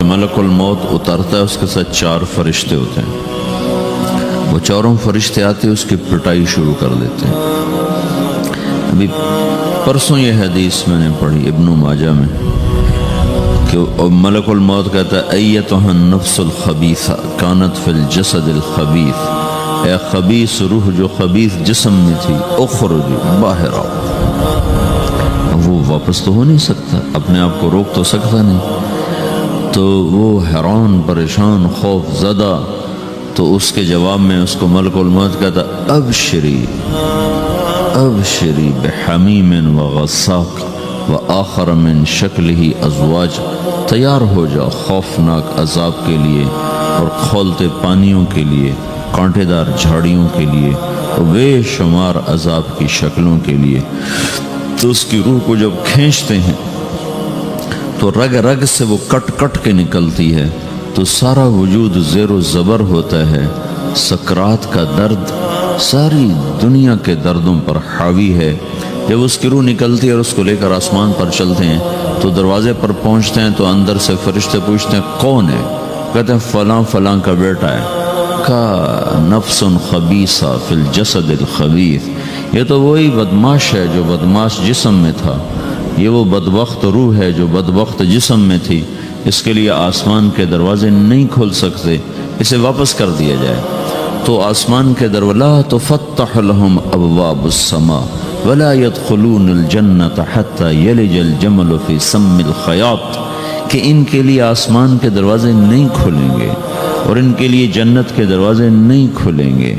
ملک الموت اترتا ہے، اس کے ساتھ 4 فرشتے ہوتے ہیں۔ وہ چاروں فرشتے آتے ہیں، اس کی پٹائی شروع کر دیتے ہیں۔ ابھی پرسوں یہ حدیث میں نے پڑھی ابن ماجہ میں کہ ملک الموت کہتا ہے ایتھا النفس الخبیثہ کانت فی الجسد الخبیث، اے خبیث روح جو خبیث جسم میں تھی، اخرج باہر آؤ۔ وہ واپس تو ہو نہیں سکتا، اپنے آپ کو روک تو سکتا نہیں، تو وہ حیران پریشان خوف زدہ، تو اس کے جواب میں اس کو ملک الموت کہتا ابشری ابشری بحمیم وغساق وآخر من شکلہ ازواج، تیار ہو جا خوفناک عذاب کے لیے اور کھولتے پانیوں کے لیے، کانٹے دار جھاڑیوں کے لیے اور بے شمار عذاب کی شکلوں کے لیے۔ تو اس کی روح کو جب کھینچتے ہیں تو رگ رگ سے وہ کٹ کٹ کے نکلتی ہے، تو سارا وجود زیر و زبر ہوتا ہے، سکرات کا درد ساری دنیا کے دردوں پر حاوی ہے۔ جب اس کی روح نکلتی ہے اور اس کو لے کر آسمان پر چلتے ہیں تو دروازے پر پہنچتے ہیں تو اندر سے فرشتے پوچھتے ہیں کون ہے؟ کہتے ہیں فلاں فلاں کا بیٹا ہے۔ کا نفس خبیثہ فی الجسد الخبیث، یہ تو وہی بدماش ہے جو بدماش جسم میں تھا، یہ وہ بدبخت روح ہے جو بدبخت جسم میں تھی، اس کے لیے آسمان کے دروازے نہیں کھل سکتے، اسے واپس کر دیا جائے۔ تو آسمان کے دروازے لا تفتح لهم ابواب السماء ولا يدخلون الجنة حتى يلج الجمل في سم الخياط، کہ ان کے لیے آسمان کے دروازے نہیں کھلیں گے اور ان کے لیے جنت کے دروازے نہیں کھلیں گے،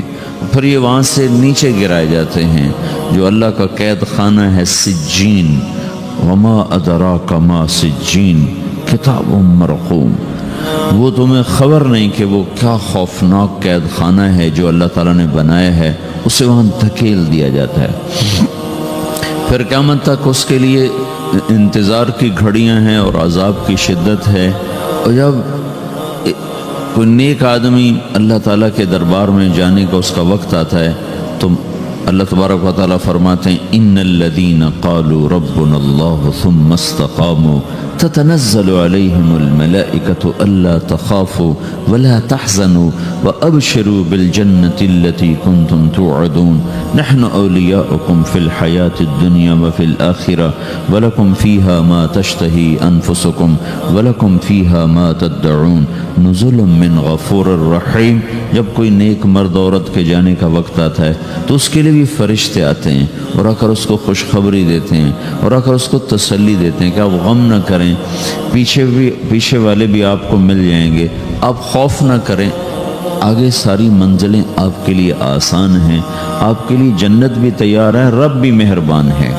پھر یہ وہاں سے نیچے گرائے جاتے ہیں جو اللہ کا قید خانہ ہے سجین۔ وما ادراک ما سجین کتاب مرقوم، وہ تمہیں خبر نہیں کہ وہ کیا خوفناک قید خانہ ہے جو اللہ تعالیٰ نے بنایا ہے، اسے وہاں دھکیل دیا جاتا ہے۔ پھر قیامت تک اس کے لیے انتظار کی گھڑیاں ہیں اور عذاب کی شدت ہے۔ اور جب کوئی نیک آدمی اللہ تعالیٰ کے دربار میں جانے کا اس کا وقت آتا ہے تو اللہ تبارک و تعالیٰ فرماتے ہیں ان الذین قالوا ربنا اللہ ثم استقاموا تتنزل علیہم الملائکۃ الا تخافوا ولا تحزنوا وابشروا بالجنۃ التي کنتم توعدون نحن اولیاؤکم فی الحیاۃ الدنیا وفی الآخرہ ولکم فیہا ما تشتہی انفسکم ولکم فیہا ما تدعون نزل من غفور الرحیم۔ جب کوئی نیک مرد عورت کے جانے کا وقت آتا ہے تو اس کے لیے بھی فرشتے آتے ہیں اور آ کر اس کو خوشخبری دیتے ہیں اور آ کر اس کو تسلی دیتے ہیں کہ آپ غم نہ کریں، پیچھے والے بھی آپ کو مل جائیں گے، آپ خوف نہ کریں، آگے ساری منزلیں آپ کے لیے آسان ہیں، آپ کے لیے جنت بھی تیار ہے، رب بھی مہربان ہے۔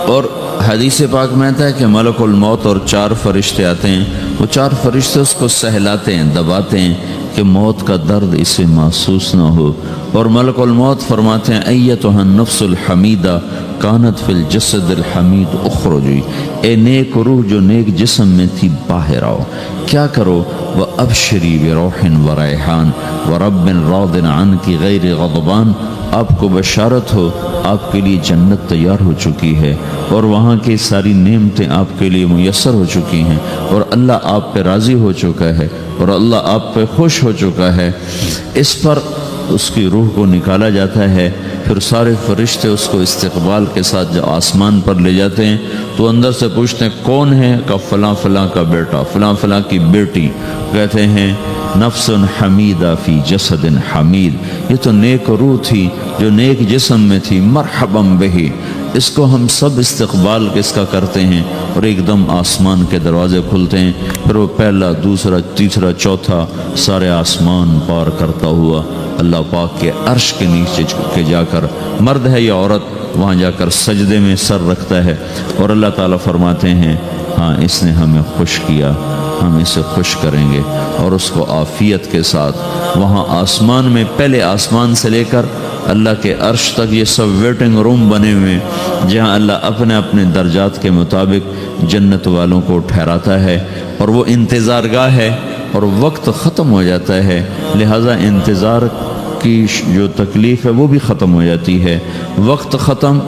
اور حدیث پاک میں آتا ہے کہ ملک الموت اور 4 فرشتے آتے ہیں، وہ 4 فرشتے اس کو سہلاتے ہیں، دباتے ہیں کہ موت کا درد اسے محسوس نہ ہو۔ اور ملک الموت فرماتے ہیں ایتھا النفس الحمیدہ کانت فی الجسد الحمید اخرجی، اے نیک روح جو نیک جسم میں تھی باہر آؤ۔ کیا کرو؟ وابشری بروح وریحان ورب راض عنک غیر غضبان، آپ کو بشارت ہو آپ کے لیے جنت تیار ہو چکی ہے اور وہاں کی ساری نعمتیں آپ کے لیے میسر ہو چکی ہیں اور اللہ آپ پہ راضی ہو چکا ہے اور اللہ آپ پہ خوش ہو چکا ہے۔ اس پر اس کی روح کو نکالا جاتا ہے، پھر سارے فرشتے اس کو استقبال کے ساتھ جب آسمان پر لے جاتے ہیں تو اندر سے پوچھتے ہیں کون ہے؟ کہ فلاں فلاں کا بیٹا، فلاں فلاں کی بیٹی۔ کہتے ہیں نفس حمیدہ فی جسد حمید، یہ تو نیک روح تھی جو نیک جسم میں تھی، مرحبا بہی، اس کو ہم سب استقبال کس کا کرتے ہیں اور ایک دم آسمان کے دروازے کھلتے ہیں، پھر وہ پہلا دوسرا تیسرا چوتھا سارے آسمان پار کرتا ہوا اللہ پاک کے عرش کے نیچے کے جا کر، مرد ہے یا عورت، وہاں جا کر سجدے میں سر رکھتا ہے اور اللہ تعالیٰ فرماتے ہیں ہاں اس نے ہمیں خوش کیا، ہم اسے خوش کریں گے، اور اس کو عافیت کے ساتھ وہاں آسمان میں، پہلے آسمان سے لے کر اللہ کے عرش تک یہ سب ویٹنگ روم بنے ہوئے جہاں اللہ اپنے اپنے درجات کے مطابق جنت والوں کو ٹھہراتا ہے، اور وہ انتظار گاہ ہے اور وقت ختم ہو جاتا ہے، لہٰذا انتظار کی جو تکلیف ہے وہ بھی ختم ہو جاتی ہے۔ وقت ختم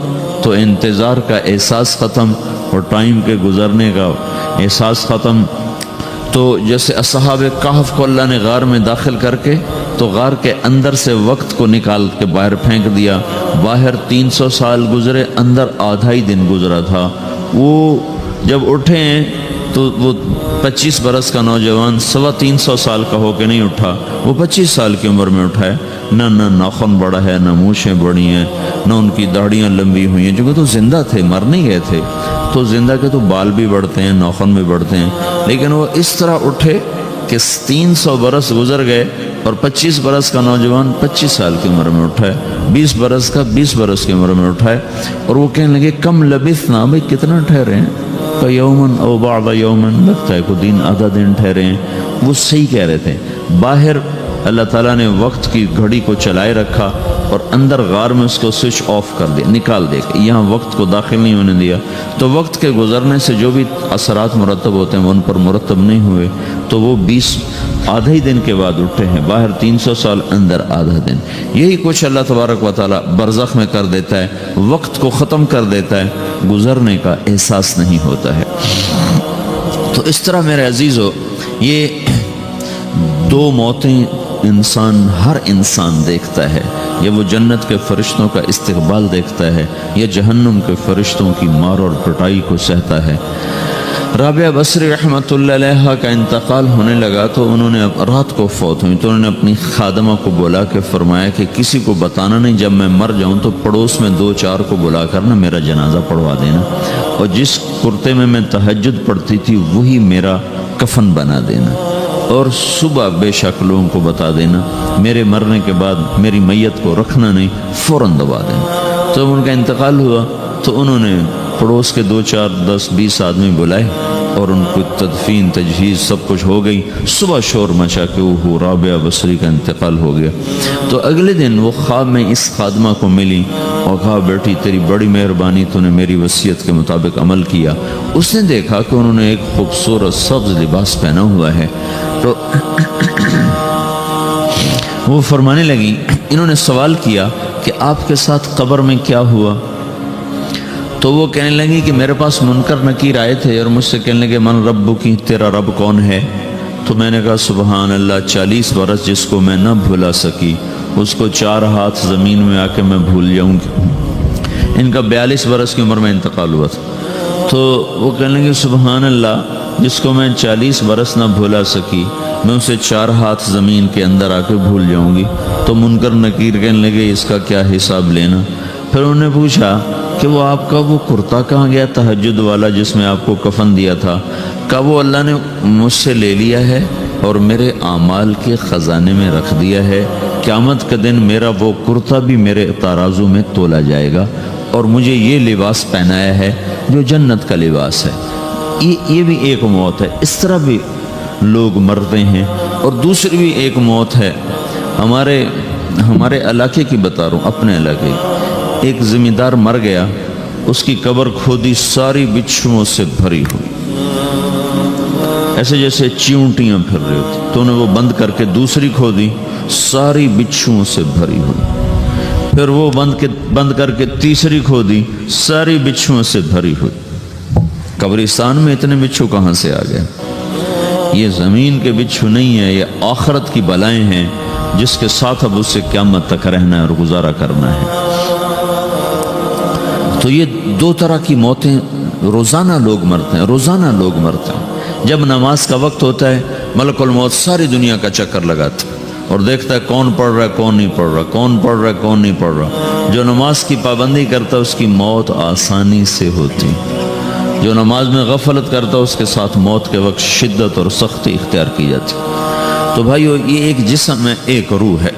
تو انتظار کا احساس ختم اور ٹائم کے گزرنے کا احساس ختم، تو جیسے اصحاب کہف کو اللہ نے غار میں داخل کر کے تو غار کے اندر سے وقت کو نکال کے باہر پھینک دیا. باہر 300 سال گزرے، اندر آدھا ہی دن گزرا تھا. وہ جب اٹھے ہیں تو وہ 25 برس کا نوجوان 325 سال کا ہو کے نہیں اٹھا، وہ 25 سال کی عمر میں اٹھا ہے. نہ ناخن بڑا ہے، نہ مونچھیں بڑی ہیں، نہ ان کی داڑیاں لمبی ہوئی ہیں، کیونکہ تو زندہ تھے، مر نہیں گئے تھے. تو زندہ کے تو بال بھی بڑھتے ہیں، ناخن بھی بڑھتے ہیں، لیکن وہ اس طرح اٹھے کہ 300 برس گزر گئے اور 25 برس کا نوجوان 25 سال کی عمر میں اٹھا ہے، 20 برس کا 20 برس کی عمر میں اٹھا ہے. اور وہ کہنے لگے کم لبثنا، بھائی کتنا ٹھہرے ہیں؟ یومن او بعض یومن، لگتا ہے کوئی دن آدھا دن ٹھہرے ہیں. وہ صحیح کہہ رہے تھے. باہر اللہ تعالیٰ نے وقت کی گھڑی کو چلائے رکھا اور اندر غار میں اس کو سوئچ آف کر دیا، نکال دیا کہ یہاں وقت کو داخل نہیں ہونے دیا. تو وقت کے گزرنے سے جو بھی اثرات مرتب ہوتے ہیں وہ ان پر مرتب نہیں ہوئے. تو وہ 20 آدھا ہی دن کے بعد اٹھے ہیں. باہر 300 سال، اندر آدھا دن. یہی کچھ اللہ تبارک و تعالیٰ برزخ میں کر دیتا ہے، وقت کو ختم کر دیتا ہے، گزرنے کا احساس نہیں ہوتا ہے. تو اس طرح میرے عزیزو، یہ 2 موتیں ہر انسان دیکھتا ہے. یا وہ جنت کے فرشتوں کا استقبال دیکھتا ہے یا جہنم کے فرشتوں کی مار اور پٹائی کو سہتا ہے. رابعہ بصری رحمۃ اللہ علیہ کا انتقال ہونے لگا تو انہوں نے رات کو فوت ہوئی تو انہوں نے اپنی خادمہ کو بولا کہ فرمایا کہ کسی کو بتانا نہیں، جب میں مر جاؤں تو پڑوس میں 2-4 کو بلا کر نا میرا جنازہ پڑھوا دینا، اور جس کرتے میں تہجد پڑھتی تھی وہی میرا کفن بنا دینا، اور صبح بے شک لوگوں کو بتا دینا، میرے مرنے کے بعد میری میت کو رکھنا نہیں، فوراً دبا دینا. تو ان کا انتقال ہوا تو انہوں نے پڑوس کے 2-4-10-20 آدمی بلائے اور ان کو تدفین تجہیز سب کچھ ہو گئی. صبح شور مچا کہ وہ رابعہ بصری کا انتقال ہو گیا. تو اگلے دن وہ خواب میں اس خادمہ کو ملی اور کہا بیٹی تیری بڑی مہربانی، تو نے میری وصیت کے مطابق عمل کیا. اس نے دیکھا کہ انہوں نے ایک خوبصورت سبز لباس پہنا ہوا ہے. تو وہ فرمانے لگی، انہوں نے سوال کیا کہ آپ کے ساتھ قبر میں کیا ہوا؟ تو وہ کہنے لگی کہ میرے پاس منکر نکیر آئے تھے اور مجھ سے کہنے لگے من رب کی، تیرا رب کون ہے؟ تو میں نے کہا سبحان اللہ، 40 برس جس کو میں نہ بھولا سکی اس کو 4 ہاتھ زمین میں آ کے میں بھول جاؤں گی. ان کا 42 برس کی عمر میں انتقال ہوا تھا. تو وہ کہنے لگے سبحان اللہ، جس کو میں 40 برس نہ بھولا سکی میں اسے 4 ہاتھ زمین کے اندر آ کے بھول جاؤں گی. تو منکر نکیر کہنے لگے اس کا کیا حساب لینا؟ پھر انہوں نے پوچھا کہ وہ آپ کا وہ کرتا کہاں گیا تہجد والا جس میں آپ کو کفن دیا تھا؟ کہا وہ اللہ نے مجھ سے لے لیا ہے اور میرے اعمال کے خزانے میں رکھ دیا ہے. قیامت کا دن میرا وہ کرتا بھی میرے ترازو میں تولا جائے گا اور مجھے یہ لباس پہنایا ہے جو جنت کا لباس ہے. یہ بھی ایک موت ہے. اس طرح بھی لوگ مرتے ہیں. اور دوسری بھی ایک موت ہے. ہمارے علاقے کی بتا رہا ہوں، اپنے علاقے کی. ایک زمیندار مر گیا، اس کی قبر کھودی، ساری بچھوؤں سے بھری ہوئی، ایسے جیسے چیونٹیاں پھر رہی ہوتی. تو انہیں وہ بند کر کے دوسری کھودی، ساری بچھوؤں سے بھری ہوئی. پھر وہ بند کر کے تیسری کھودی، ساری بچھوؤں سے بھری ہوئی. قبرستان میں اتنے بچھو کہاں سے آ گئے؟ یہ زمین کے بچھو نہیں ہے، یہ آخرت کی بلائیں ہیں جس کے ساتھ اب اس سے قیامت تک رہنا ہے اور گزارا کرنا ہے. تو یہ 2 طرح کی موتیں روزانہ لوگ مرتے ہیں، روزانہ لوگ مرتے ہیں. جب نماز کا وقت ہوتا ہے ملک الموت ساری دنیا کا چکر لگاتا ہے اور دیکھتا ہے کون پڑھ رہا ہے کون نہیں پڑھ رہا، کون پڑھ رہا ہے کون نہیں پڑھ رہا. جو نماز کی پابندی کرتا ہے اس کی موت آسانی سے ہوتی، جو نماز میں غفلت کرتا ہے اس کے ساتھ موت کے وقت شدت اور سختی اختیار کی جاتی. تو بھائیو، یہ ایک جسم ہے، ایک روح ہے.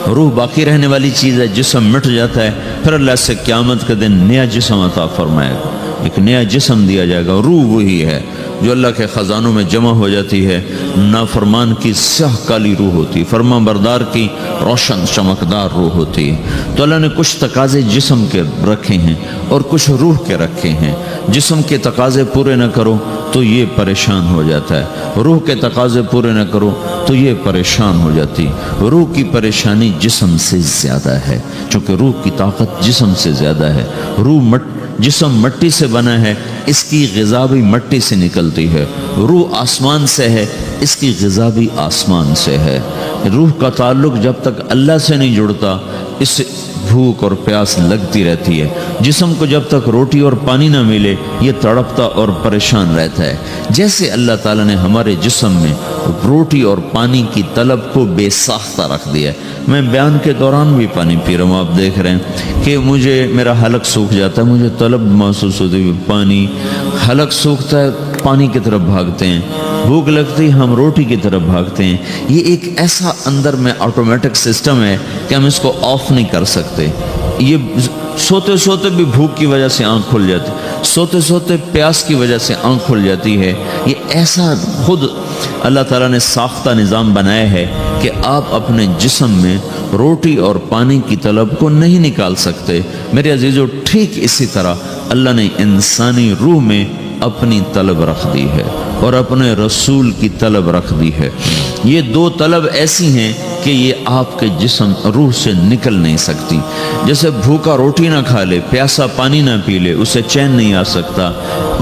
روح باقی رہنے والی چیز ہے، جسم مٹ جاتا ہے، پھر اللہ سے قیامت کے دن نیا جسم عطا فرمائے گا، ایک نیا جسم دیا جائے گا. روح وہی ہے جو اللہ کے خزانوں میں جمع ہو جاتی ہے. نافرمان کی سیاہ کالی روح ہوتی، فرمان بردار کی روشن چمکدار روح ہوتی ہے. تو اللہ نے کچھ تقاضے جسم کے رکھے ہیں اور کچھ روح کے رکھے ہیں. جسم کے تقاضے پورے نہ کرو تو یہ پریشان ہو جاتا ہے، روح کے تقاضے پورے نہ کرو تو یہ پریشان ہو جاتی. روح کی پریشانی جسم سے زیادہ ہے، چونکہ روح کی طاقت جسم سے زیادہ ہے. جسم مٹی سے بنا ہے اس کی غذا بھی مٹی سے نکلتی ہے، روح آسمان سے ہے، اس کی غذا بھی آسمان سے ہے۔ روح کا تعلق جب تک اللہ سے نہیں جڑتا اس سے بھوک اور پیاس لگتی رہتی ہے۔ جسم کو جب تک روٹی اور پانی نہ ملے یہ تڑپتا اور پریشان رہتا ہے۔ جیسے اللہ تعالیٰ نے ہمارے جسم میں روٹی اور پانی کی طلب کو بے ساختہ رکھ دیا ہے۔ میں بیان کے دوران بھی پانی پی رہا ہوں، آپ دیکھ رہے ہیں کہ میرا حلق سوکھ جاتا ہے، مجھے طلب محسوس ہوتی ہے پانی، حلق سوکھتا ہے پانی کی طرف بھاگتے ہیں، بھوک لگتی ہم روٹی کی طرف بھاگتے ہیں۔ یہ ایک ایسا اندر میں آٹومیٹک سسٹم ہے کہ ہم اس کو آف نہیں کر سکتے۔ یہ سوتے سوتے بھی بھوک کی وجہ سے آنکھ کھل جاتی، سوتے سوتے پیاس کی وجہ سے آنکھ کھل جاتی ہے۔ یہ ایسا خود اللہ تعالیٰ نے ساختہ نظام بنایا ہے کہ آپ اپنے جسم میں روٹی اور پانی کی طلب کو نہیں نکال سکتے۔ میرے عزیزو، ٹھیک اسی طرح اللہ نے انسانی روح میں اپنی طلب رکھ دی ہے اور اپنے رسول کی طلب رکھ دی ہے۔ یہ دو طلب ایسی ہیں کہ یہ آپ کے جسم روح سے نکل نہیں سکتی۔ جیسے بھوکا روٹی نہ کھا لے، پیاسا پانی نہ پی لے، اسے چین نہیں آ سکتا۔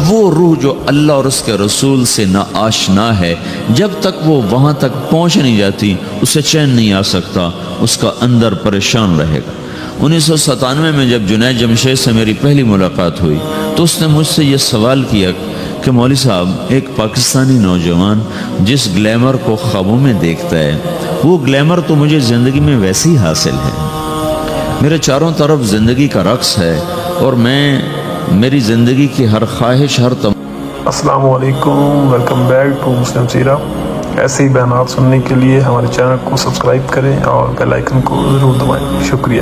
وہ روح جو اللہ اور اس کے رسول سے نا آشنا ہے، جب تک وہ وہاں تک پہنچ نہیں جاتی اسے چین نہیں آ سکتا، اس کا اندر پریشان رہے گا۔ 1997 میں جب جنید جمشید سے میری پہلی ملاقات ہوئی تو اس نے مجھ سے یہ سوال کیا کہ مولوی صاحب، ایک پاکستانی نوجوان جس گلیمر کو خوابوں میں دیکھتا ہے وہ گلیمر تو مجھے زندگی میں ویسے ہی حاصل ہے، میرے چاروں طرف زندگی کا رقص ہے اور میری زندگی کی ہر خواہش السلام علیکم، ویلکم بیک ٹو مسلم سیرہ۔ ایسے ہی بیانات سننے کے لیے ہمارے چینل کو سبسکرائب کریں اور بیل آئیکن کو ضرور دبائیں۔ شکریہ۔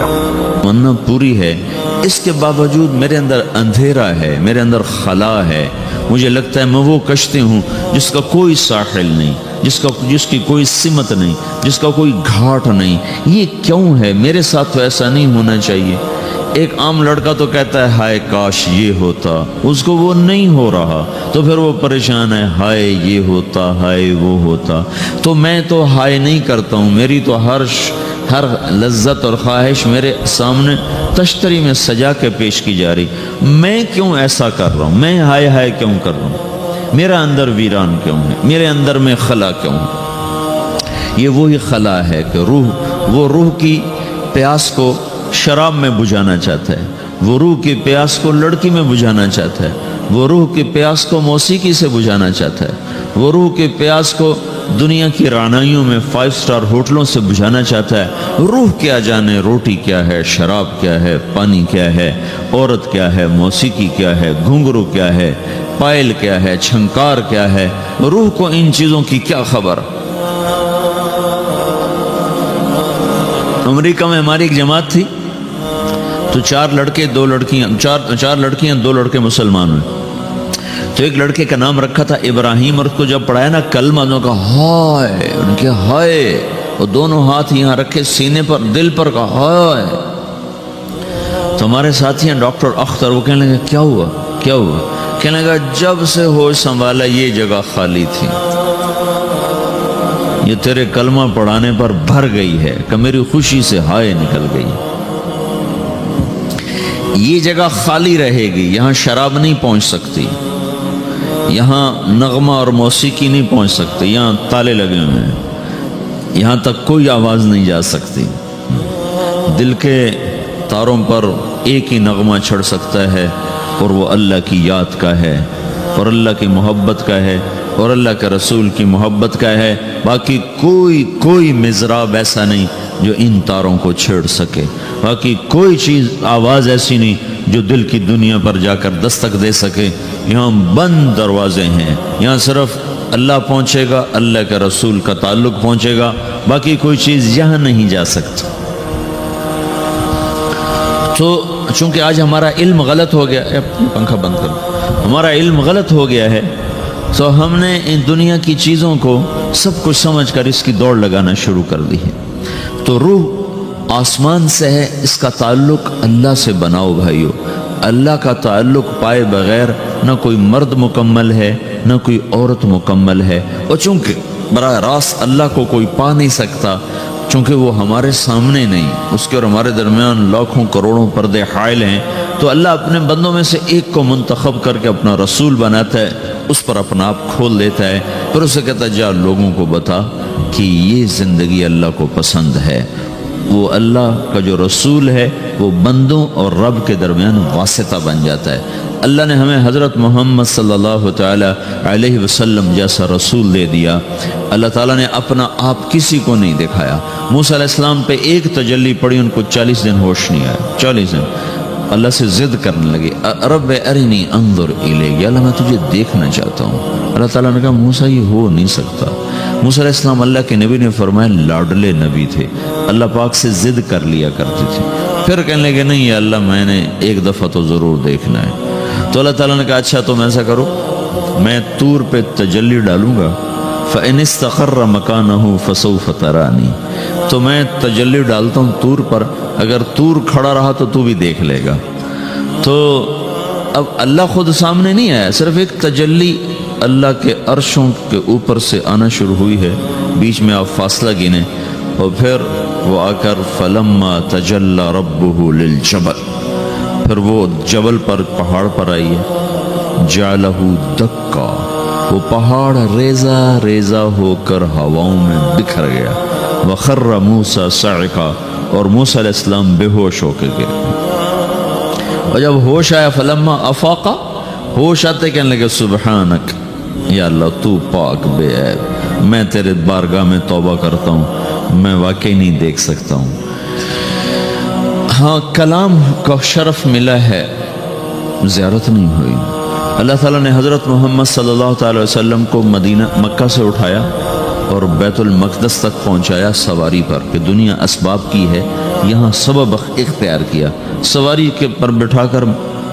تمنا پوری ہے، اس کے باوجود میرے اندر اندھیرا ہے، میرے اندر خلا ہے۔ مجھے لگتا ہے میں وہ کشتی ہوں جس کا کوئی ساحل نہیں، جس کی کوئی سمت نہیں، جس کا کوئی گھاٹ نہیں۔ یہ کیوں ہے؟ میرے ساتھ تو ایسا نہیں ہونا چاہیے۔ ایک عام لڑکا تو کہتا ہے ہائے کاش یہ ہوتا، اس کو وہ نہیں ہو رہا تو پھر وہ پریشان ہے، ہائے یہ ہوتا، ہائے وہ ہوتا۔ تو میں تو ہائے نہیں کرتا ہوں، میری تو ہر لذت اور خواہش میرے سامنے تشتری میں سجا کے پیش کی جا رہی۔ میں کیوں ایسا کر رہا ہوں؟ میں ہائے ہائے کیوں کر رہا ہوں؟ میرا اندر ویران کیوں ہے؟ میرے اندر میں خلا کیوں ہے؟ یہ وہی خلا ہے کہ وہ روح کی پیاس کو شراب میں بجھانا چاہتا ہے، وہ روح کی پیاس کو لڑکی میں بجھانا چاہتا ہے، وہ روح کی پیاس کو موسیقی سے بجھانا چاہتا ہے، وہ روح کی پیاس کو دنیا کی رعنائیوں میں 5 اسٹار ہوٹلوں سے بجھانا چاہتا ہے۔ روح کیا جانے روٹی کیا ہے، شراب کیا ہے، پانی کیا ہے، عورت کیا ہے، موسیقی کیا ہے، گھنگرو کیا ہے، پائل کیا ہے، چھنکار کیا ہے۔ روح کو ان چیزوں کی کیا خبر؟ امریکہ میں ہماری ایک جماعت تھی تو 4 لڑکے 2 لڑکیاں، 4 لڑکیاں 2 لڑکے مسلمان ہوئے۔ تو ایک لڑکے کا نام رکھا تھا ابراہیم، اور اس کو جب پڑھایا نا کلمہ، انہوں نے کہا ہائے، انہوں نے کہا ہائے، اور دونوں ہاتھ یہاں رکھے سینے پر، دل پر، کہا ہائے۔ تو ہمارے ساتھی ہیں ڈاکٹر اختر، وہ کہنے لگے کیا ہوا کیا ہوا؟ کہنے لگا جب سے ہوش سنبھالا یہ جگہ خالی تھی، یہ تیرے کلمہ پڑھانے پر بھر گئی ہے کہ میری خوشی سے ہائے نکل گئی۔ یہ جگہ خالی رہے گی، یہاں شراب نہیں پہنچ سکتی، یہاں نغمہ اور موسیقی نہیں پہنچ سکتی، یہاں تالے لگے ہوئے ہیں، یہاں تک کوئی آواز نہیں جا سکتی۔ دل کے تاروں پر ایک ہی نغمہ چڑھ سکتا ہے اور وہ اللہ کی یاد کا ہے اور اللہ کی محبت کا ہے اور اللہ کے رسول کی محبت کا ہے۔ باقی کوئی مضراب ایسا نہیں جو ان تاروں کو چھیڑ سکے، باقی کوئی چیز آواز ایسی نہیں جو دل کی دنیا پر جا کر دستک دے سکے۔ یہاں بند دروازے ہیں، یہاں صرف اللہ پہنچے گا، اللہ کے رسول کا تعلق پہنچے گا، باقی کوئی چیز یہاں نہیں جا سکتی۔ تو چونکہ آج ہمارا علم غلط ہو گیا، پنکھا بند کرو، ہمارا علم غلط ہو گیا ہے، تو ہم نے ان دنیا کی چیزوں کو سب کچھ سمجھ کر اس کی دوڑ لگانا شروع کر دی ہے۔ تو روح آسمان سے ہے، اس کا تعلق اللہ سے بناؤ بھائیو۔ اللہ کا تعلق پائے بغیر نہ کوئی مرد مکمل ہے نہ کوئی عورت مکمل ہے، اور چونکہ براہ راست اللہ کو کوئی پا نہیں سکتا، چونکہ وہ ہمارے سامنے نہیں، اس کے اور ہمارے درمیان لاکھوں کروڑوں پردے حائل ہیں، تو اللہ اپنے بندوں میں سے ایک کو منتخب کر کے اپنا رسول بناتا ہے، اس پر اپنا آپ کھول دیتا ہے، پھر اسے کہتا ہے جا لوگوں کو بتا کہ یہ زندگی اللہ کو پسند ہے۔ وہ اللہ کا جو رسول ہے وہ بندوں اور رب کے درمیان واسطہ بن جاتا ہے۔ اللہ نے ہمیں حضرت محمد صلی اللہ تعالی علیہ وسلم جیسا رسول دے دیا۔ اللہ تعالیٰ نے اپنا آپ کسی کو نہیں دکھایا۔ موسیٰ علیہ السلام پہ ایک تجلی پڑی، ان کو 40 دن ہوش نہیں آیا، 40 دن اللہ سے ضد کرنے لگے، رب ارنی انظر الیک، یا اللہ میں تجھے دیکھنا چاہتا ہوں۔ اللہ تعالیٰ نے کہا موسیٰ یہ ہو نہیں سکتا۔ موسیٰ علیہ السلام اللہ کے نبی نے فرمایا لاڈلے نبی تھے، اللہ پاک سے ضد کر لیا کرتے تھے، پھر کہنے لگے نہیں یا اللہ میں نے ایک دفعہ تو ضرور دیکھنا ہے۔ تو اللہ تعالیٰ نے کہا اچھا تم ایسا کرو، میں طور پہ تجلی ڈالوں گا، فَإِنِ اسْتَقَرَّ مَكَانَهُ فَسَوْفَ تَرَانِي، تو میں تجلی ڈالتا ہوں طور پر، اگر طور کھڑا رہا تو تو بھی دیکھ لے گا۔ تو اب اللہ خود سامنے نہیں آیا، صرف ایک تجلی اللہ کے عرشوں کے اوپر سے آنا شروع ہوئی ہے، بیچ میں آپ فاصلہ گنیں، اور پھر وہ آ کر فَلَمَّا تَجَلَّى رَبُّهُ لِلْجَبَلِ، پھر وہ جبل پر پہاڑ پر آئی ہے، جَعَلَهُ دَكَّا، وہ پہاڑ ریزہ ریزہ ہو کر ہواؤں میں بکھر گیا، وَخَرَّ مُوسَى صَعِقًا، اور موسیٰ علیہ السلام بے ہوش ہو کے گئے۔ اور جب ہوش آیا فلما افاقا، ہوش آتے کہنے لگے سبحانک، یا اللہ تو پاک بے عیب، میں تیرے بارگاہ میں توبہ کرتا ہوں، میں واقعی نہیں دیکھ سکتا ہوں۔ ہاں کلام کا شرف ملا ہے، زیارت نہیں ہوئی۔ اللہ تعالیٰ نے حضرت محمد صلی اللہ تعالی وسلم کو مکہ سے اٹھایا اور بیت المقدس تک پہنچایا سواری پر، کہ دنیا اسباب کی ہے، یہاں سبب اختیار کیا، سواری کے پر بٹھا کر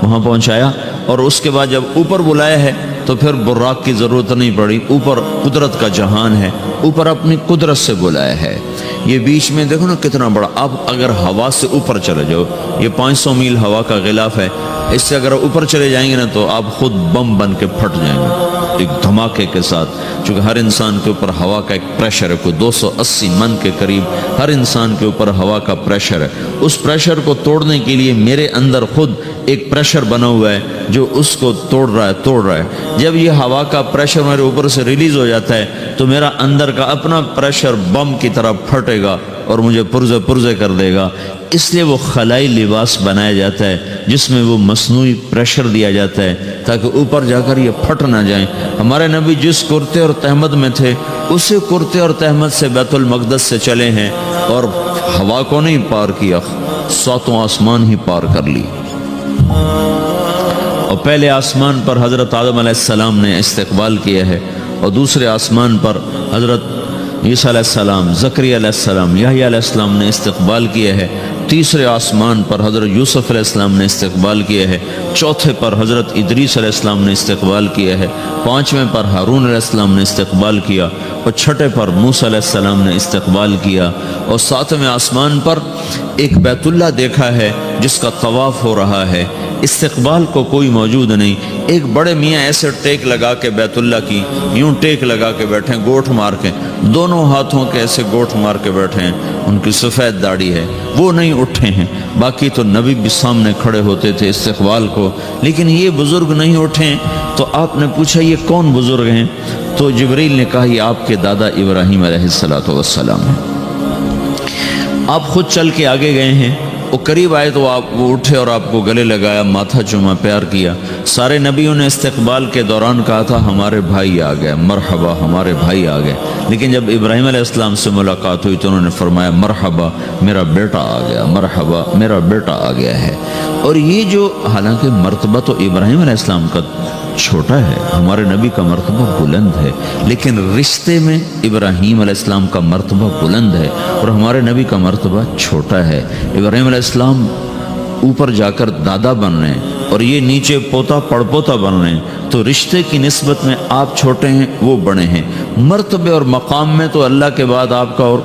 وہاں پہنچایا، اور اس کے بعد جب اوپر بلایا ہے تو پھر براق کی ضرورت نہیں پڑی، اوپر قدرت کا جہان ہے، اوپر اپنی قدرت سے بلایا ہے۔ یہ بیچ میں دیکھو نا کتنا بڑا، اب اگر ہوا سے اوپر چلے جاؤ، یہ 500 میل ہوا کا غلاف ہے، اس سے اگر اوپر چلے جائیں گے نا تو آپ خود بم بن کے پھٹ جائیں گے ایک دھماکے کے ساتھ، چونکہ ہر انسان کے اوپر ہوا کا ایک پریشر ہے، کوئی 280 من کے قریب ہر انسان کے اوپر ہوا کا پریشر ہے۔ اس پریشر کو توڑنے کے لیے میرے اندر خود ایک پریشر بنا ہوا ہے جو اس کو توڑ رہا ہے۔ جب یہ ہوا کا پریشر میرے اوپر سے ریلیز ہو جاتا ہے تو میرا اندر کا اپنا پریشر بم کی طرح پھٹے گا اور مجھے پرزے کر دے گا۔ اس لیے وہ خلائی لباس بنایا جاتا ہے جس میں وہ مصنوعی پریشر دیا جاتا ہے تاکہ اوپر جا کر یہ پھٹ نہ جائیں۔ ہمارے نبی جس کرتے اور تہمد میں تھے اسی کرتے اور تہمد سے بیت المقدس سے چلے ہیں، اور ہوا کو نہیں پار کیا، 7 آسمان ہی پار کر لی۔ اور پہلے آسمان پر حضرت آدم علیہ السلام نے استقبال کیا ہے، اور دوسرے آسمان پر حضرت عیسیٰ علیہ السلام، زکریا علیہ السلام، یحییٰ علیہ السلام نے استقبال کیا ہے، تیسرے آسمان پر حضرت یوسف علیہ السلام نے استقبال کیا ہے، چوتھے پر حضرت ادریس علیہ السلام نے استقبال کیا ہے، 5ویں پر ہارون علیہ السلام نے استقبال کیا، اور 6 پر موسیٰ علیہ السلام نے استقبال کیا، اور 7ویں آسمان پر ایک بیت اللہ دیکھا ہے جس کا طواف ہو رہا ہے۔ استقبال کو کوئی موجود نہیں، ایک بڑے میاں ایسے ٹیک لگا کے بیت اللہ کی یوں ٹیک لگا کے بیٹھے ہیں، گوٹھ مار کے، دونوں ہاتھوں کے ایسے گوٹھ مار کے بیٹھے ہیں، ان کی سفید داڑھی ہے، وہ نہیں اٹھے ہیں۔ باقی تو نبی بھی سامنے کھڑے ہوتے تھے استقبال کو، لیکن یہ بزرگ نہیں اٹھے ہیں۔ تو آپ نے پوچھا یہ کون بزرگ ہیں؟ تو جبریل نے کہا یہ آپ کے دادا ابراہیم علیہ السلام ہیں۔ آپ خود چل کے آگے گئے ہیں، وہ قریب آئے تو وہ اٹھے اور آپ کو گلے لگایا، ماتھا چوما، پیار کیا۔ سارے نبیوں نے استقبال کے دوران کہا تھا ہمارے بھائی آ گئے، مرحبا ہمارے بھائی آ گئے، لیکن جب ابراہیم علیہ السلام سے ملاقات ہوئی تو انہوں نے فرمایا مرحبا میرا بیٹا آ گیا، مرحبا میرا بیٹا آ گیا ہے۔ اور یہ جو حالانکہ مرتبہ تو ابراہیم علیہ السلام کا چھوٹا ہے، ہمارے نبی کا مرتبہ بلند ہے، لیکن رشتے میں ابراہیم علیہ السلام کا مرتبہ بلند ہے اور ہمارے نبی کا مرتبہ چھوٹا ہے۔ ابراہیم علیہ السلام اوپر جا کر دادا بن رہے ہیں اور یہ نیچے پوتا پڑپوتا بن رہے ہیں، تو رشتے کی نسبت میں آپ چھوٹے ہیں وہ بڑے ہیں۔ مرتبے اور مقام میں تو اللہ کے بعد آپ کا اور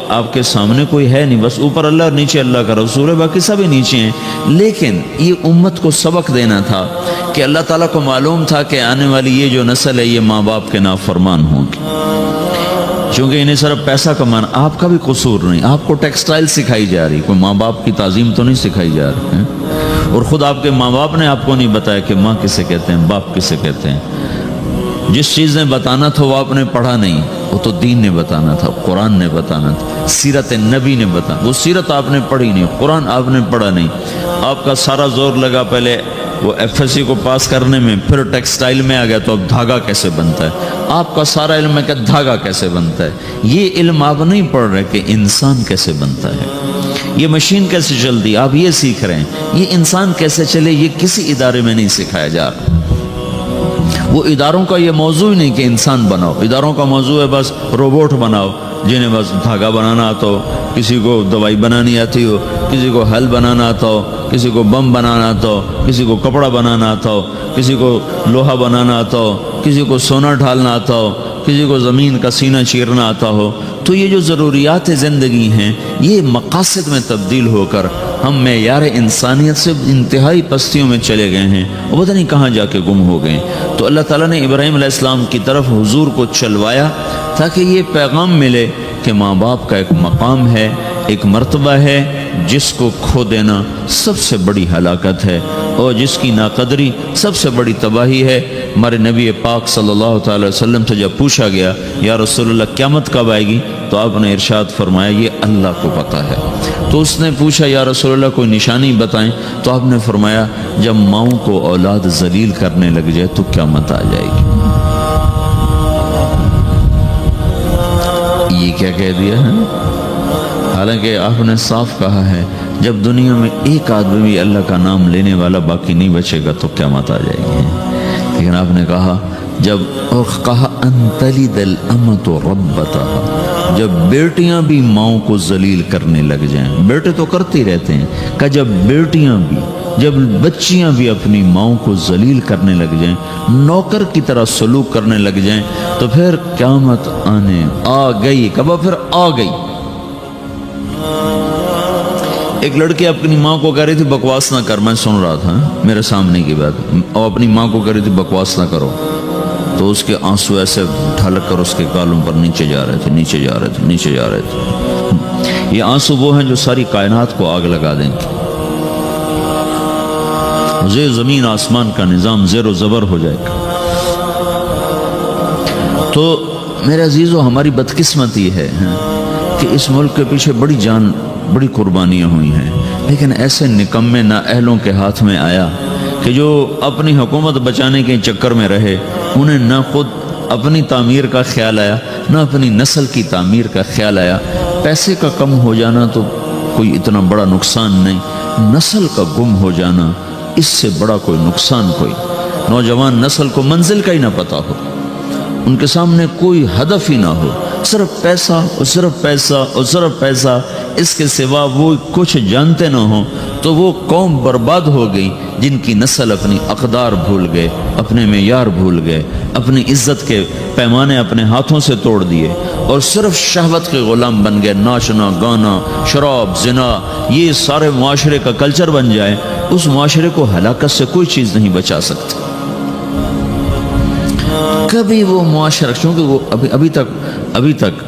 آپ کے سامنے کوئی ہے نہیں، بس اوپر اللہ اور نیچے اللہ کا رسول ہے، باقی سبھی نیچے ہیں۔ لیکن یہ امت کو سبق دینا تھا کہ اللہ تعالیٰ کو معلوم تھا کہ آنے والی یہ جو نسل ہے یہ ماں باپ کے نافرمان ہوں گی۔ چونکہ انہیں صرف پیسہ کمانا، آپ کا بھی قصور نہیں، آپ کو ٹیکسٹائل سکھائی جا رہی، کوئی ماں باپ کی تعظیم تو نہیں سکھائی جا رہی ہے، اور خود آپ کے ماں باپ نے آپ کو نہیں بتایا کہ ماں کسے کہتے ہیں، باپ کسے کہتے ہیں۔ جس چیز نے بتانا تھا وہ آپ نے پڑھا نہیں، وہ تو دین نے بتانا تھا، قرآن نے بتانا تھا، سیرت نبی نے بتانا، وہ سیرت آپ نے پڑھی نہیں، قرآن آپ نے پڑھا نہیں، آپ کا سارا زور لگا پہلے وہ ایف ایس سی کو پاس کرنے میں، پھر ٹیکسٹائل میں آ گیا تو اب دھاگا کیسے بنتا ہے، آپ کا سارا علم ہے کہ دھاگا کیسے بنتا ہے، یہ علم آپ نہیں پڑھ رہے کہ انسان کیسے بنتا ہے، یہ مشین کیسے چلتی، آپ یہ سیکھ رہے ہیں، یہ انسان کیسے چلے یہ کسی ادارے میں نہیں سکھایا جا رہا۔ وہ اداروں کا یہ موضوع ہی نہیں کہ انسان بناؤ، اداروں کا موضوع ہے بس روبوٹ بناؤ جنہیں بس دھاگا بنانا آتا ہو، کسی کو دوائی بنانی آتی ہو، کسی کو حل بنانا آتا ہو، کسی کو بم بنانا آتا ہو، کسی کو کپڑا بنانا آتا ہو، کسی کو لوہا بنانا آتا ہو، کسی کو سونا ڈھالنا آتا ہو، کسی کو زمین کا سینہ چیرنا آتا ہو۔ تو یہ جو ضروریات زندگی ہیں یہ مقاصد میں تبدیل ہو کر ہم معیار انسانیت سے انتہائی پستیوں میں چلے گئے ہیں اور پتہ نہیں کہاں جا کے گم ہو گئے۔ تو اللہ تعالیٰ نے ابراہیم علیہ السلام کی طرف حضور کو چلوایا تاکہ یہ پیغام ملے کہ ماں باپ کا ایک مقام ہے، ایک مرتبہ ہے جس کو کھو دینا سب سے بڑی ہلاکت ہے اور جس کی ناقدری سب سے بڑی تباہی ہے۔ ہمارے نبی پاک صلی اللہ تعالی وسلم سے جب پوچھا گیا یا رسول اللہ قیامت کب آئے گی تو آپ نے ارشاد فرمایا یہ اللہ کو پتہ ہے۔ تو اس نے پوچھا یا رسول اللہ کوئی نشانی بتائیں، تو آپ نے فرمایا جب ماؤں کو اولاد ذلیل کرنے لگ جائے تو قیامت آ جائے گی۔ یہ کیا کہہ دیا ہے؟ حالانکہ آپ نے صاف کہا ہے جب دنیا میں ایک آدمی بھی اللہ کا نام لینے والا باقی نہیں بچے گا تو قیامت آ جائے گی۔ لیکن آپ نے کہا جب انتلد الامۃ ربتها، جب بیٹیاں بھی ماؤں کو ذلیل کرنے لگ جائیں، بیٹے تو کرتے رہتے ہیں، کہ جب بیٹیاں بھی، جب بچیاں بھی اپنی ماؤں کو ذلیل کرنے لگ جائیں، نوکر کی طرح سلوک کرنے لگ جائیں تو پھر قیامت آنے آ گئی۔ کب پھر آ گئی۔ ایک لڑکی اپنی ماں کو کہہ رہی تھی بکواس نہ کر، میں سن رہا تھا میرے سامنے کی بات، اور اپنی ماں کو کہہ رہی تھی بکواس نہ کرو، تو اس کے آنسو ایسے ڈھلک کر اس کے گالوں پر نیچے جا رہے تھے، نیچے جا رہے تھے، نیچے جا رہے تھے۔ یہ آنسو وہ ہیں جو ساری کائنات کو آگ لگا دیں گے، زیر زمین آسمان کا نظام زیر و زبر ہو جائے گا۔ تو میرے عزیزو ہماری بدقسمتی ہے کہ اس ملک کے پیچھے بڑی جان، بڑی قربانیاں ہوئی ہیں، لیکن ایسے نکمے نااہلوں کے ہاتھ میں آیا کہ جو اپنی حکومت بچانے کے چکر میں رہے، انہیں نہ خود اپنی تعمیر کا خیال آیا نہ اپنی نسل کی تعمیر کا خیال آیا۔ پیسے کا کم ہو جانا تو کوئی اتنا بڑا نقصان نہیں، نسل کا گم ہو جانا اس سے بڑا کوئی نقصان کوئی۔ نوجوان نسل کو منزل کا ہی نہ پتہ ہو، ان کے سامنے کوئی ہدف ہی نہ ہو، صرف پیسہ اور صرف پیسہ اور صرف پیسہ، اس کے سوا وہ کچھ جانتے نہ ہوں، تو وہ قوم برباد ہو گئی جن کی نسل اپنی اقدار بھول گئے، اپنے معیار بھول گئے، اپنی عزت کے پیمانے اپنے ہاتھوں سے توڑ دیے اور صرف شہوت کے غلام بن گئے۔ ناچنا، گانا، شراب، زنا، یہ سارے معاشرے کا کلچر بن جائے، اس معاشرے کو ہلاکت سے کوئی چیز نہیں بچا سکتی۔ کبھی وہ معاشرہ، چونکہ وہ ابھی تک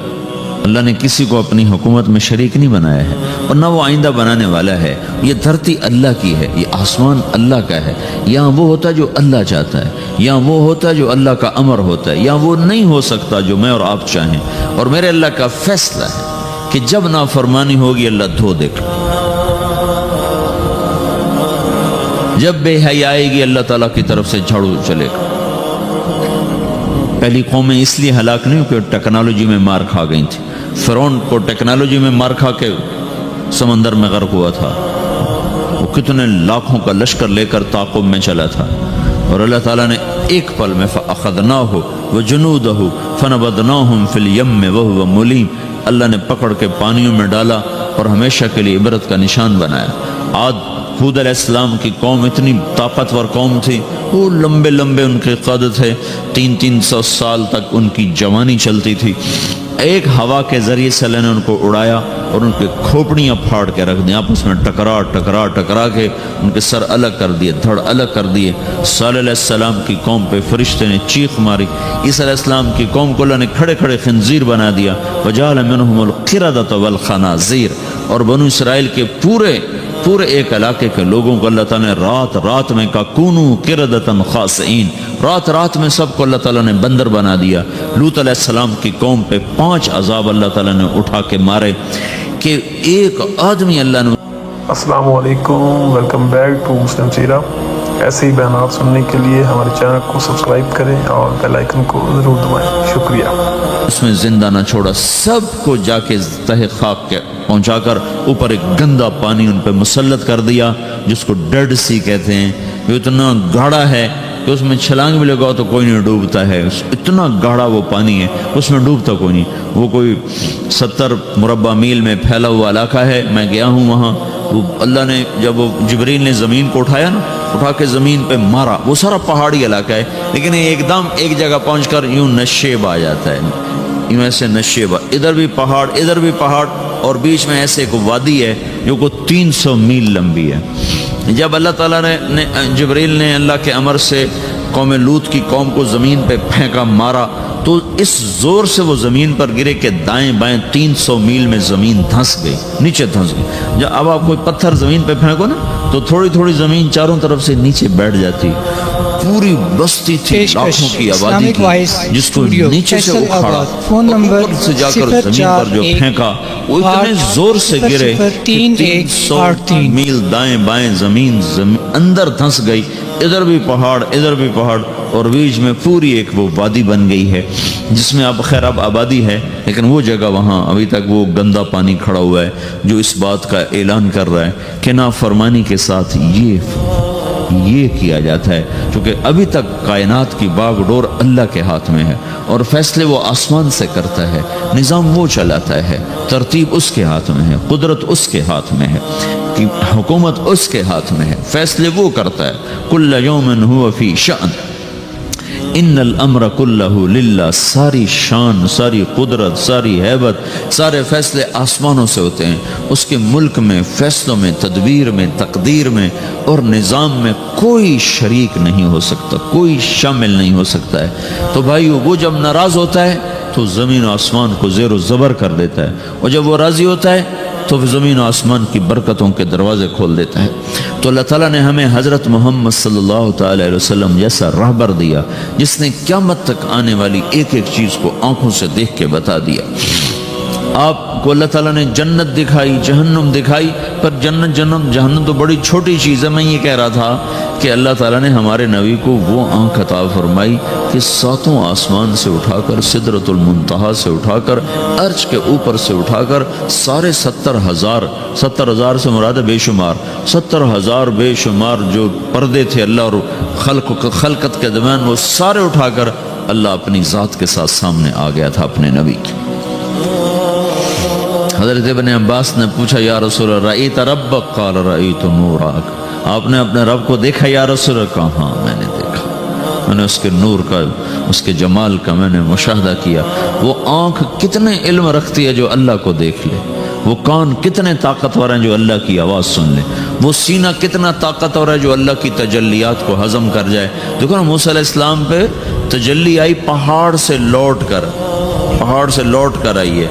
اللہ نے کسی کو اپنی حکومت میں شریک نہیں بنایا ہے اور نہ وہ آئندہ بنانے والا ہے۔ یہ دھرتی اللہ کی ہے، یہ آسمان اللہ کا ہے، یہاں وہ ہوتا ہے جو اللہ چاہتا ہے، یہاں وہ ہوتا ہے جو اللہ کا امر ہوتا ہے، یہاں وہ نہیں ہو سکتا جو میں اور آپ چاہیں، اور میرے اللہ کا فیصلہ ہے کہ جب نافرمانی ہوگی اللہ دھو دے گا، جب بے حیائی آئے گی اللہ تعالیٰ کی طرف سے جھاڑو چلے گا۔ پہلی قومیں اس لیے ہلاک نہیں کہ ٹیکنالوجی میں مار کھا گئی تھی۔ فرعون کو ٹیکنالوجی میں مار کھا کے سمندر میں غرق ہوا تھا، وہ کتنے لاکھوں کا لشکر لے کر تعاقب میں چلا تھا، اور اللہ تعالیٰ نے ایک پل میں فَأَخَذْنَاهُ وَجُنُودَهُ فَنَبَذْنَاهُمْ فِي الْيَمِّ وَهُوَ مُلِيمٌ، اللہ نے پکڑ کے پانیوں میں ڈالا اور ہمیشہ کے لیے عبرت کا نشان بنایا۔ عاد ہود علیہ السلام کی قوم اتنی طاقتور قوم تھی، وہ لمبے لمبے ان کے قد تھے، 300 سال تک ان کی جوانی چلتی تھی۔ ایک ہوا کے ذریعے سے اللہ نے ان کو اڑایا اور ان کے کھوپڑیاں پھاڑ کے رکھ دیں، آپس میں ٹکرا کے ان کے سر الگ کر دیے، دھڑ الگ کر دیے۔ صالح علیہ السلام کی قوم پہ فرشتے نے چیخ ماری، عیسیٰ علیہ السلام کی قوم کو اللہ نے کھڑے کھڑے خنزیر بنا دیا، وجعل منہم القردۃ والخنازیر، اور بنو اسرائیل کے پورے ایک علاقے کے لوگوں کو اللہ تعالیٰ نے رات میں کہا کونو قردۃ خاسئین، رات میں سب کو اللہ تعالیٰ نے بندر بنا دیا۔ لوط علیہ السلام کی قوم پہ 5 عذاب اللہ تعالیٰ نے اٹھا کے مارے کہ ایک آدمی اللہ نے۔ السلام علیکم، ویلکم بیک ٹو مسلم سیرہ۔ ایسے ہی بیانات سننے کے لیے ہمارے چینل کو سبسکرائب کریں اور بیل آئیکن کو ضرور دبائیں۔ شکریہ۔ اس میں زندہ نہ چھوڑا، سب کو جا کے تہ خاک کے پہنچا کر اوپر ایک گندا پانی ان پہ مسلط کر دیا، جس کو ڈیڈ سی کہتے ہیں۔ یہ اتنا گاڑھا ہے کہ اس میں چھلانگ بھی لگاؤ تو کوئی نہیں ڈوبتا ہے، اتنا گاڑھا وہ پانی ہے، اس میں ڈوبتا کوئی نہیں۔ وہ کوئی 70 مربع میل میں پھیلا ہوا علاقہ ہے، میں گیا ہوں وہاں۔ وہ اللہ نے جب وہ جبریل نے زمین کو اٹھایا نا، اٹھا کے زمین پہ مارا، وہ سارا پہاڑی علاقہ ہے، لیکن ایک دم ایک جگہ پہنچ کر یوں نشیب آ جاتا ہے، یوں ایسے نشیب، ادھر بھی پہاڑ اور بیچ میں ایسے ایک وادی ہے جو کو 300 میل لمبی ہے۔ جب اللہ تعالیٰ نے جبریل نے اللہ کے امر سے قوم لوط کی قوم کو زمین پہ پھینکا، مارا، تو اس زور سے وہ زمین پر گرے کہ دائیں بائیں 300 میل میں زمین دھنس گئی، نیچے دھنس گئی۔ جب اب آپ کوئی پتھر زمین پہ پھینکو نا تو تھوڑی چیزیں چاروں طرف سے نیچے بیٹھ جاتی۔ پوری بستی تھی، لاکھوں کی آبادی کی، جس کو نیچے سے اکھاڑا، اوپر سے جا کر زمین پر جو پھینکا، وہ اتنے زور سے گرے کہ 300 میل دائیں بائیں زمین اندر دھنس گئی، ادھر بھی پہاڑ اور بیچ میں پوری ایک وہ وادی بن گئی ہے، جس میں اب خیر اب آبادی ہے، لیکن وہ جگہ وہاں ابھی تک وہ گندا پانی کھڑا ہوا ہے، جو اس بات کا اعلان کر رہا ہے کہ نافرمانی کے ساتھ یہ کیا جاتا ہے، چونکہ ابھی تک کائنات کی باغ ڈور اللہ کے ہاتھ میں ہے، اور فیصلے وہ آسمان سے کرتا ہے، نظام وہ چلاتا ہے، ترتیب اس کے ہاتھ میں ہے، قدرت اس کے ہاتھ میں ہے، کہ حکومت اس کے ہاتھ میں ہے، فیصلے وہ کرتا ہے۔ کل یوم هو فی شأن ان الامر کلہ للہ، ساری شان، ساری قدرت، ساری ہیبت، سارے فیصلے آسمانوں سے ہوتے ہیں، اس کے ملک میں، فیصلوں میں، تدبیر میں، تقدیر میں اور نظام میں کوئی شریک نہیں ہو سکتا، کوئی شامل نہیں ہو سکتا ہے۔ تو بھائیو، وہ جب ناراض ہوتا ہے تو زمین و آسمان کو زیر و زبر کر دیتا ہے، اور جب وہ راضی ہوتا ہے تو زمین و آسمان کی برکتوں کے دروازے کھول دیتا ہے۔ تو اللہ تعالیٰ نے ہمیں حضرت محمد صلی اللہ تعالی علیہ وسلم جیسا رہبر دیا، جس نے قیامت تک آنے والی ایک چیز کو آنکھوں سے دیکھ کے بتا دیا۔ آپ کو اللہ تعالیٰ نے جنت دکھائی، جہنم دکھائی، پر جہنم تو بڑی چھوٹی چیز ہے۔ میں یہ کہہ رہا تھا کہ اللہ تعالیٰ نے ہمارے نبی کو وہ آنکھ عطا فرمائی کہ 7 آسمان سے اٹھا کر، سدرۃ المنتہا سے اٹھا کر، عرش کے اوپر سے اٹھا کر، سارے 70,000 سے مراد بے شمار، 70,000 بے شمار جو پردے تھے اللہ اور خلقت کے درمیان، وہ سارے اٹھا کر اللہ اپنی ذات کے ساتھ سامنے آ گیا تھا اپنے نبی کی۔ حضرت ابن عباس نے پوچھا، یا رسول اللہ رأیت ربک؟ قال رأیت نورک، آپ نے اپنے رب کو دیکھا یا رسول اللہ؟ کہا ہاں میں نے دیکھا، میں نے اس کے نور کا، اس کے جمال کا میں نے مشاہدہ کیا۔ وہ آنکھ کتنے علم رکھتی ہے جو اللہ کو دیکھ لے، وہ کان کتنے طاقتور ہیں جو اللہ کی آواز سن لے، وہ سینہ کتنا طاقتور ہے جو اللہ کی تجلیات کو ہضم کر جائے۔ دیکھو نا، موسیٰ علیہ السلام پہ تجلی آئی پہاڑ سے لوٹ کر آئی ہے،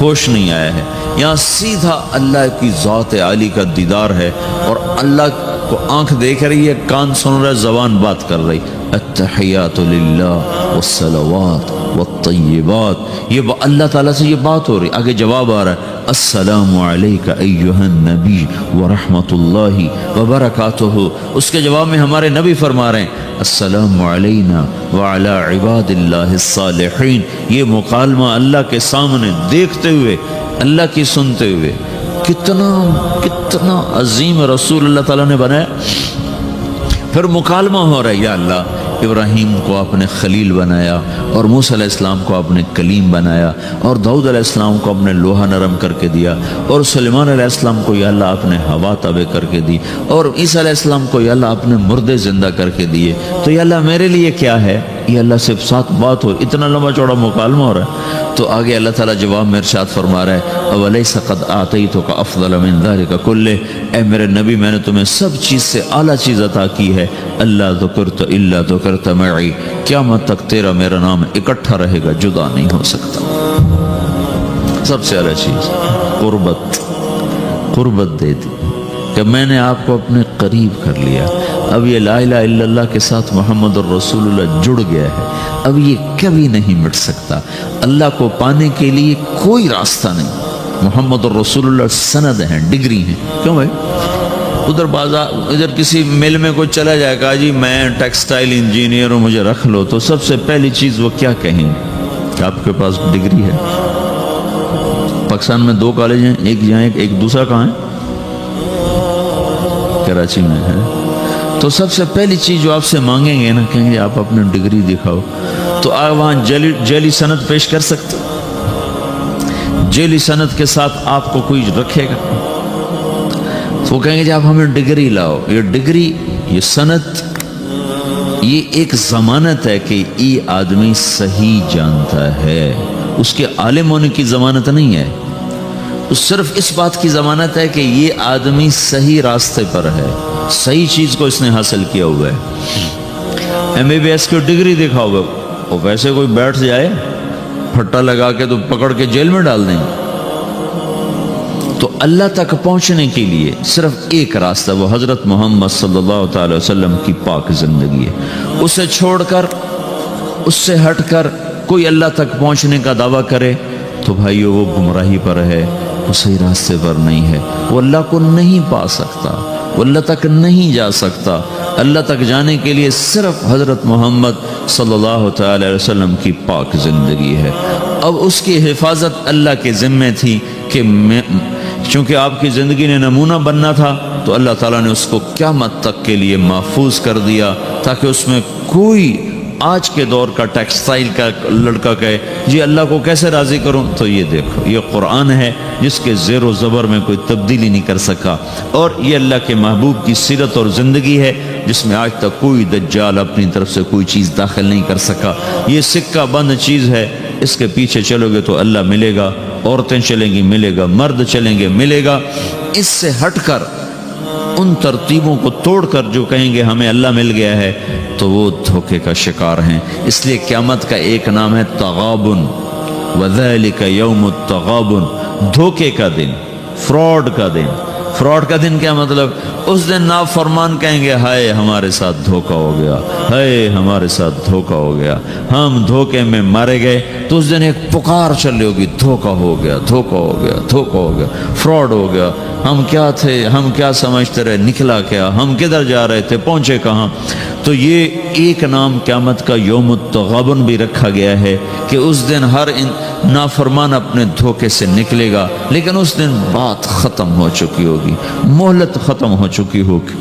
ہوش نہیں آیا ہے۔ یہاں سیدھا اللہ کی ذات عالی کا دیدار ہے، اور اللہ کو آنکھ دیکھ رہی ہے، کان سن رہا ہے، زبان بات کر رہی۔ التحیات للہ والصلوات والطیبات، یہ اللہ تعالیٰ سے یہ بات ہو رہی۔ آگے جواب آ رہا ہے، السلام علیک ایہا النبی ورحمۃ اللہ وبرکاتہ۔ اس کے جواب میں ہمارے نبی فرما رہے ہیں، السلام علینا وعلی عباد اللہ الصالحین۔ یہ مکالمہ اللہ کے سامنے دیکھتے ہوئے، اللہ کی سنتے ہوئے، کتنا عظیم رسول اللہ تعالیٰ نے بنایا۔ پھر مکالمہ ہو رہا ہے، یا اللہ ابراہیم کو آپ نے خلیل بنایا، اور موسیٰ علیہ السلام کو آپ نے کلیم بنایا، اور داؤد علیہ السلام کو آپ نے لوہا نرم کر کے دیا، اور سلیمان علیہ السلام کو یا اللہ آپ نے ہوا تابع کر کے دی، اور عیسیٰ علیہ السلام کو یا اللہ آپ نے مردے زندہ کر کے دیے۔ تو یا اللہ میرے لیے کیا ہے؟ یہ اللہ سے ساتھ بات ہو، اتنا لمبا چوڑا مکالمہ ہو رہا ہے. تو آگے اللہ تعالیٰ جواب میں ارشاد فرما رہا ہے اولیس قد آتیتک افضل من ذلک کلہ، اے میرے نبی میں نے تمہیں سب چیز سے اعلیٰ چیز عطا کی ہے. اللہ ذکرت الا ذکرت معی، قیامت تک تیرا میرا نام اکٹھا رہے گا، جدا نہیں ہو سکتا. سب سے اعلیٰ چیز قربت دے دی کہ میں نے آپ کو اپنے قریب کر لیا. اب یہ لا الہ الا اللہ کے ساتھ محمد الرسول اللہ جڑ گیا ہے، اب یہ کبھی نہیں مٹ سکتا. اللہ کو پانے کے لیے کوئی راستہ نہیں. محمد الرسول اللہ سند ہیں، ڈگری ہیں. کیوں بھائی؟ ادھر بازار ادھر کسی مل میں کوئی چلا جائے گا جی میں ٹیکسٹائل انجینئر ہوں مجھے رکھ لو، تو سب سے پہلی چیز وہ کیا کہیں گے کہ آپ کے پاس ڈگری ہے. پاکستان میں 2 کالج ہیں، ایک یہاں ایک دوسرا کہاں ہے؟ کراچی میں ہے. تو سب سے پہلی چیز جو آپ سے مانگیں گے نا، کہیں گے آپ اپنی ڈگری دکھاؤ. تو آپ وہاں جیلی سند پیش کر سکتے؟ جیلی سند کے ساتھ آپ کو کوئی رکھے گا؟ تو وہ کہیں گے جی آپ ہمیں ڈگری لاؤ. یہ ڈگری، یہ سند، یہ ایک ضمانت ہے کہ یہ آدمی صحیح جانتا ہے. اس کے عالم ہونے کی ضمانت نہیں ہے، اس صرف اس بات کی ضمانت ہے کہ یہ آدمی صحیح راستے پر ہے، صحیح چیز کو اس نے حاصل کیا ہوا ہے. MBBS کی ڈگری دکھاؤ گا، اور ویسے کوئی بیٹھ جائے پھٹا لگا کے تو پکڑ کے جیل میں ڈال دیں گے. تو اللہ تک پہنچنے کے لیے صرف ایک راستہ، وہ حضرت محمد صلی اللہ تعالی وسلم کی پاک زندگی ہے. اسے چھوڑ کر، اس سے ہٹ کر کوئی اللہ تک پہنچنے کا دعویٰ کرے تو بھائیو وہ گمراہی پر ہے، وہ صحیح راستے پر نہیں ہے. وہ اللہ کو نہیں پا سکتا، وہ اللہ تک نہیں جا سکتا. اللہ تک جانے کے لیے صرف حضرت محمد صلی اللہ تعالی علیہ وسلم کی پاک زندگی ہے. اب اس کی حفاظت اللہ کے ذمے تھی کہ چونکہ آپ کی زندگی نے نمونہ بننا تھا تو اللہ تعالیٰ نے اس کو قیامت تک کے لیے محفوظ کر دیا، تاکہ اس میں کوئی آج کے دور کا ٹیکسٹائل کا لڑکا کہے جی اللہ کو کیسے راضی کروں. تو یہ دیکھو، یہ قرآن ہے جس کے زیر و زبر میں کوئی تبدیلی نہیں کر سکا، اور یہ اللہ کے محبوب کی سیرت اور زندگی ہے جس میں آج تک کوئی دجال اپنی طرف سے کوئی چیز داخل نہیں کر سکا. یہ سکہ بند چیز ہے، اس کے پیچھے چلو گے تو اللہ ملے گا، عورتیں چلیں گی ملے گا، مرد چلیں گے ملے گا. اس سے ہٹ کر، ان ترتیبوں کو توڑ کر جو کہیں گے ہمیں اللہ مل گیا ہے، تو وہ دھوکے کا شکار ہیں. اس لیے قیامت کا ایک نام ہے تغابن، وذالک یوم التغابن، دھوکے کا دن، فراڈ کا دن. فراڈ کا دن کیا مطلب؟ اس دن نافرمان کہیں گے ہائے ہمارے ساتھ دھوکہ ہو گیا، ہائے ہمارے ساتھ دھوکہ ہو گیا، ہم دھوکے میں مارے گئے. تو اس دن ایک پکار چل رہی ہوگی، دھوکہ ہو گیا، دھوکہ ہو گیا، دھوکہ ہو گیا، فراڈ ہو گیا. ہم کیا تھے، ہم کیا سمجھتے رہے، نکلا کیا، ہم کدھر جا رہے تھے، پہنچے کہاں. تو یہ ایک نام قیامت کا یوم التغابن بھی رکھا گیا ہے کہ اس دن ہر نافرمان اپنے دھوکے سے نکلے گا، لیکن اس دن بات ختم ہو چکی ہوگی، مہلت ختم ہو چکی ہوگی.